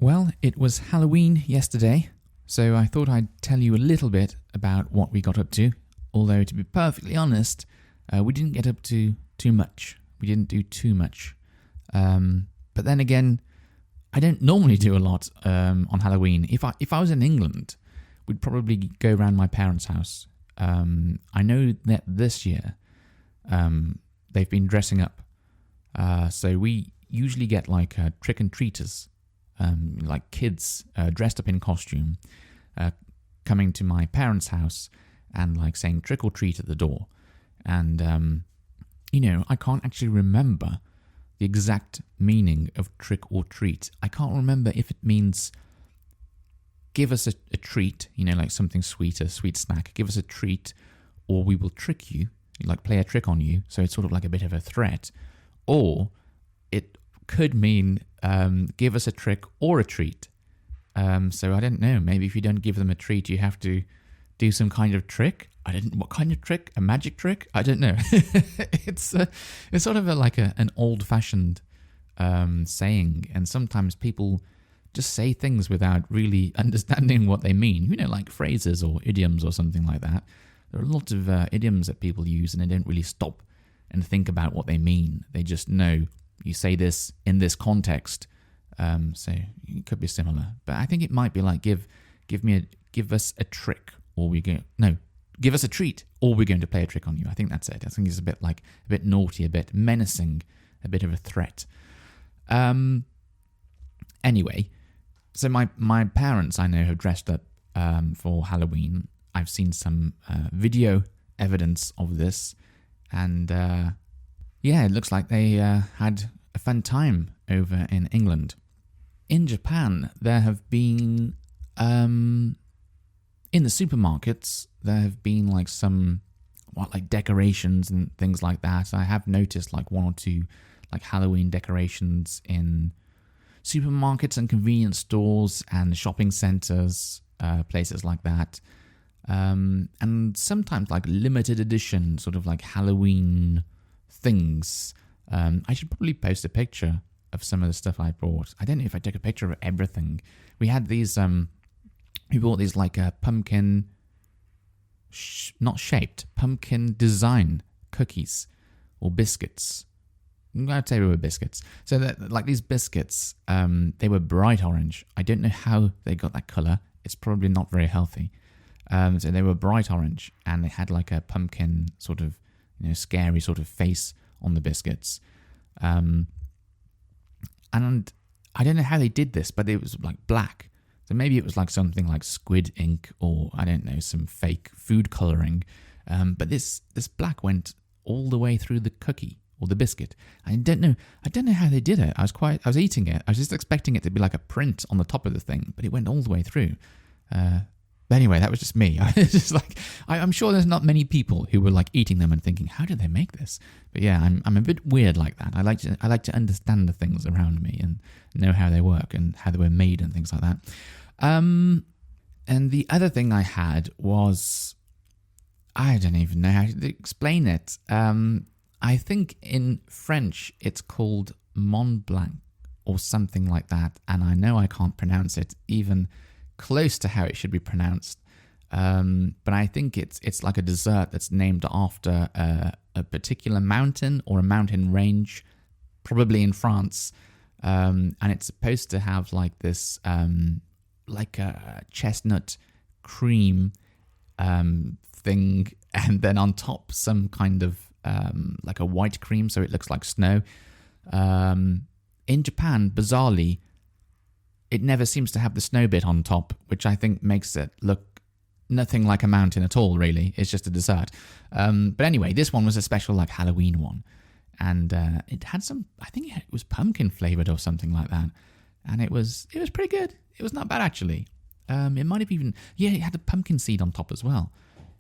Well, it was Halloween yesterday, so I thought I'd tell you a little bit about what we got up to. Although, to be perfectly honest, we didn't get up to too much. We didn't do too much. But then again, I don't normally do a lot on Halloween. If I was in England, we'd probably go around my parents' house. I know that this year they've been dressing up. So we usually get like trick-and-treaters, like kids dressed up in costume, coming to my parents' house and like saying trick or treat at the door. And, I can't actually remember the exact meaning of trick or treat. I can't remember if it means give us a treat, like something sweet, a sweet snack, give us a treat, or we will trick you, like play a trick on you. So it's sort of like a bit of a threat. Or it could mean give us a trick or a treat. So I don't know. Maybe if you don't give them a treat, you have to do some kind of trick. What kind of trick? A magic trick? I don't know. It's sort of an old-fashioned saying, and sometimes people just say things without really understanding what they mean. Like phrases or idioms or something like that. There are a lot of idioms that people use, and they don't really stop and think about what they mean. They just know you say this in this context. So it could be similar, but I think it might be like give us a trick, or give us a treat, or we're going to play a trick on you. I think that's it. I think it's a bit naughty, a bit menacing, a bit of a threat. Anyway, so my parents, I know, have dressed up for Halloween. I've seen some video evidence of this, and it looks like they had a fun time over in England. In Japan, there have been in the supermarkets, there have been like some decorations and things like that. I have noticed like one or two like Halloween decorations in supermarkets and convenience stores and shopping centers, places like that. And sometimes like limited edition sort of like Halloween things. I should probably post a picture of some of the stuff I bought. I don't know if I took a picture of everything. We had these, we bought these like pumpkin, not shaped, pumpkin design cookies or biscuits. I'd say they were biscuits. So like these biscuits, they were bright orange. I don't know how they got that color. It's probably not very healthy. So they were bright orange, and they had like a pumpkin sort of, scary sort of face on the biscuits. And I don't know how they did this, but it was like black. So maybe it was like something like squid ink, or I don't know, some fake food coloring. But this black went all the way through the cookie or the biscuit. I don't know how they did it. I was eating it. I was just expecting it to be like a print on the top of the thing, but it went all the way through. But anyway, that was just me. It's just like I'm sure there's not many people who were like eating them and thinking, "How did they make this?" But yeah, I'm a bit weird like that. I like to understand the things around me and know how they work and how they were made and things like that. And the other thing I had was, I don't even know how to explain it. I think in French it's called Mont Blanc or something like that, and I know I can't pronounce it even close to how it should be pronounced, but I think it's like a dessert that's named after a particular mountain or a mountain range, probably in France, and it's supposed to have like this like a chestnut cream thing, and then on top some kind of like a white cream, so it looks like snow. In Japan, bizarrely, it never seems to have the snow bit on top, which I think makes it look nothing like a mountain at all, really. It's just a dessert. But anyway, this one was a special like Halloween one. And it had some, I think it was pumpkin flavored or something like that. And it was pretty good. It was not bad, actually. It might have even, it had a pumpkin seed on top as well.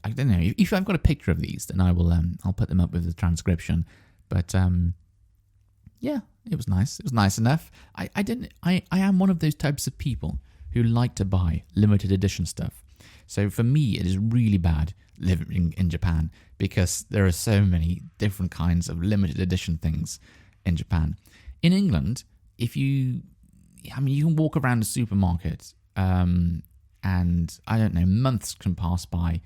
I don't know. If I've got a picture of these, then I will, I'll put them up with the transcription. But it was nice. It was nice enough. I am one of those types of people who like to buy limited edition stuff. So for me, it is really bad living in Japan because there are so many different kinds of limited edition things in Japan. In England, if you I mean, you can walk around a supermarket, and I don't know, months can pass by,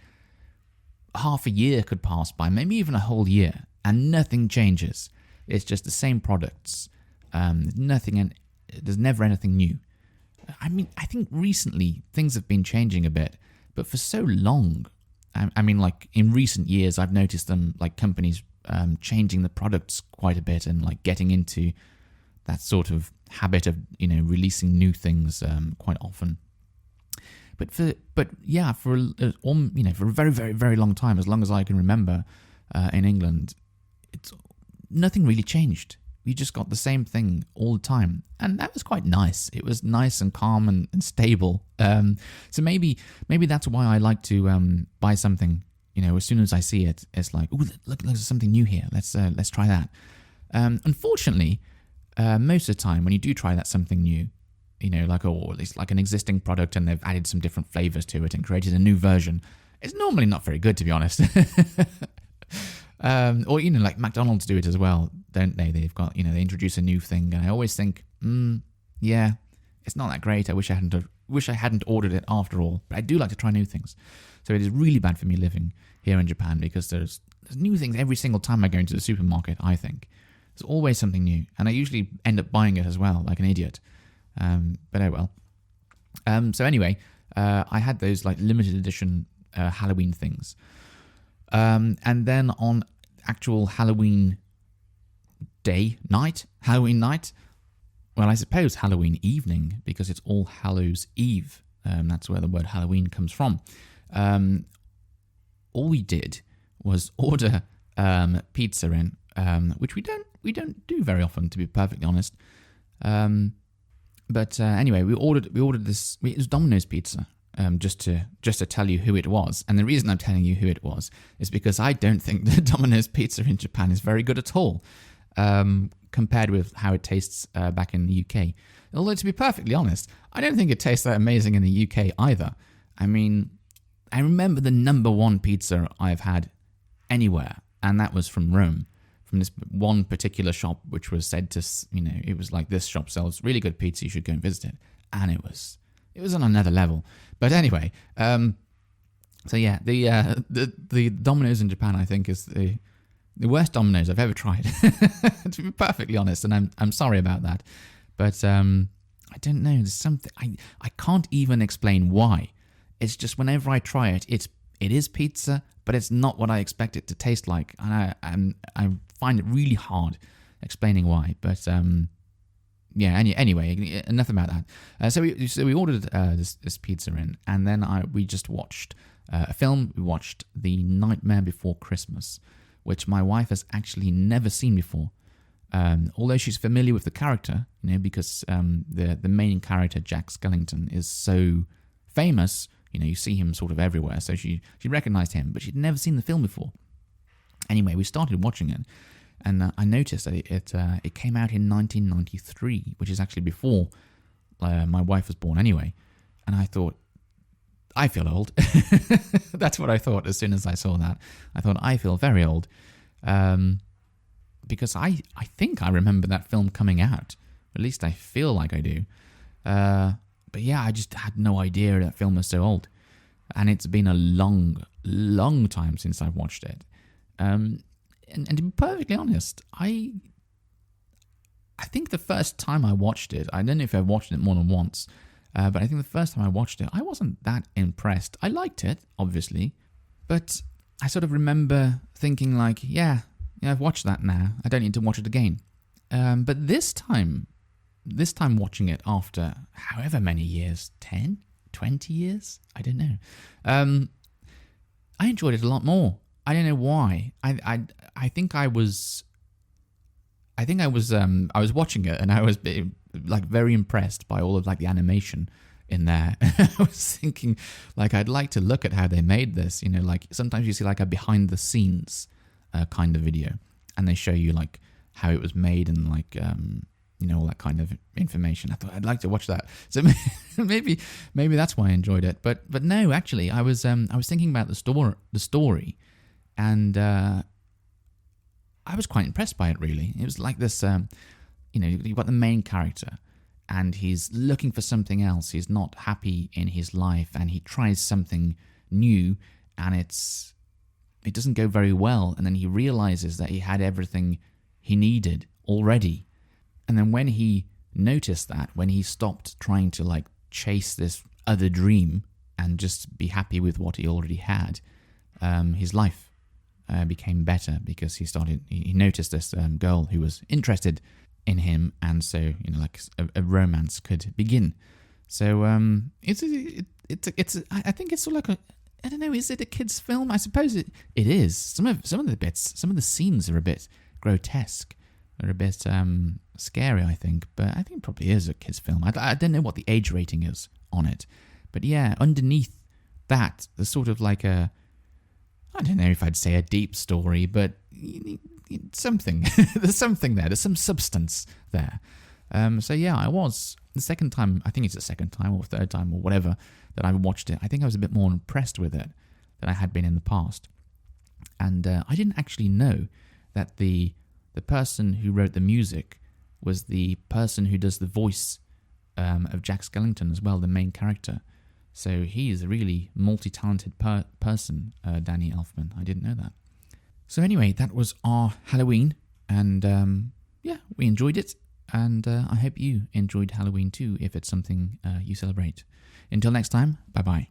half a year could pass by, maybe even a whole year, and nothing changes. It's just the same products. Nothing, and there's never anything new. I mean, I think recently things have been changing a bit, but for so long, I mean, like in recent years, I've noticed them, like companies changing the products quite a bit and like getting into that sort of habit of, releasing new things quite often. For for a very, very, very long time, as long as I can remember, in England, nothing really changed. We just got the same thing all the time, and that was quite nice. It was nice and calm and stable. So maybe that's why I like to buy something. As soon as I see it, it's like, oh, look, there's something new here. Let's try that. Unfortunately, most of the time when you do try that something new, or at least like an existing product, and they've added some different flavors to it and created a new version, it's normally not very good, to be honest. Or like McDonald's do it as well, don't they? They've got, they introduce a new thing, and I always think, yeah, it's not that great. I wish I hadn't ordered it after all. But I do like to try new things. So it is really bad for me living here in Japan, because there's new things every single time I go into the supermarket. I think there's always something new, and I usually end up buying it as well, like an idiot. But oh well. So anyway, I had those like limited edition Halloween things. And then on actual Halloween Halloween night, well, I suppose Halloween evening, because it's All Hallows Eve. That's where the word Halloween comes from. All we did was order pizza in, which we don't do very often, to be perfectly honest. But anyway, we ordered this. It was Domino's pizza. Just to tell you who it was. And the reason I'm telling you who it was is because I don't think the Domino's pizza in Japan is very good at all, compared with how it tastes back in the UK. Although, to be perfectly honest, I don't think it tastes that amazing in the UK either. I mean, I remember the number one pizza I've had anywhere, and that was from Rome, from this one particular shop, which was said to, it was like, this shop sells really good pizza, you should go and visit it. And it was on another level. But anyway, so yeah, the Domino's in Japan, I think, is the worst Domino's I've ever tried, to be perfectly honest, and I'm sorry about that. But I don't know, there's something, I can't even explain why. It's just whenever I try it, it is pizza, but it's not what I expect it to taste like, and I find it really hard explaining why. But yeah. Anyway, enough about that. So we ordered this pizza in, and then we just watched a film. We watched The Nightmare Before Christmas, which my wife has actually never seen before. Although she's familiar with the character, because the main character, Jack Skellington, is so famous. You see him sort of everywhere, so she recognized him, but she'd never seen the film before. Anyway, we started watching it, and I noticed that it came out in 1993, which is actually before my wife was born anyway. And I thought, I feel old. That's what I thought as soon as I saw that. I thought, I feel very old. Because I think I remember that film coming out. At least I feel like I do. But yeah, I just had no idea that film was so old. And it's been a long, long time since I've watched it. And to be perfectly honest, I think the first time I watched it, I don't know if I've watched it more than once, but I think the first time I watched it, I wasn't that impressed. I liked it, obviously, but I sort of remember thinking like, yeah, I've watched that now. I don't need to watch it again. But this time watching it after however many years, 10, 20 years, I don't know, I enjoyed it a lot more. I don't know why. I think I was watching it, and I was like very impressed by all of like the animation in there. I was thinking like, I'd like to look at how they made this. Like sometimes you see like a behind the scenes kind of video, and they show you like how it was made and like all that kind of information. I thought I'd like to watch that. So maybe that's why I enjoyed it. But no, actually, I was thinking about the story, and I was quite impressed by it. Really, it was like this. You've got the main character, and he's looking for something else. He's not happy in his life, and he tries something new, and it doesn't go very well. And then he realizes that he had everything he needed already. And then when he noticed that, when he stopped trying to like chase this other dream and just be happy with what he already had, his life became better, because he noticed this girl who was interested in him, and so like a romance could begin. So I think it's sort of like I don't know, is it a kid's film? I suppose it is. Some of the bits, some of the scenes are a bit grotesque. They're a bit scary, I think, but I think it probably is a kid's film. I don't know what the age rating is on it, but yeah, underneath that, there's sort of like I don't know if I'd say a deep story, but something. There's something there. There's some substance there. So yeah, the second time, I think it's the second time or third time or whatever that I watched it, I think I was a bit more impressed with it than I had been in the past. And I didn't actually know that the person who wrote the music was the person who does the voice of Jack Skellington as well, the main character. So he is a really multi-talented person, Danny Elfman. I didn't know that. So anyway, that was our Halloween, and yeah, we enjoyed it, and I hope you enjoyed Halloween too, if it's something you celebrate. Until next time, bye-bye.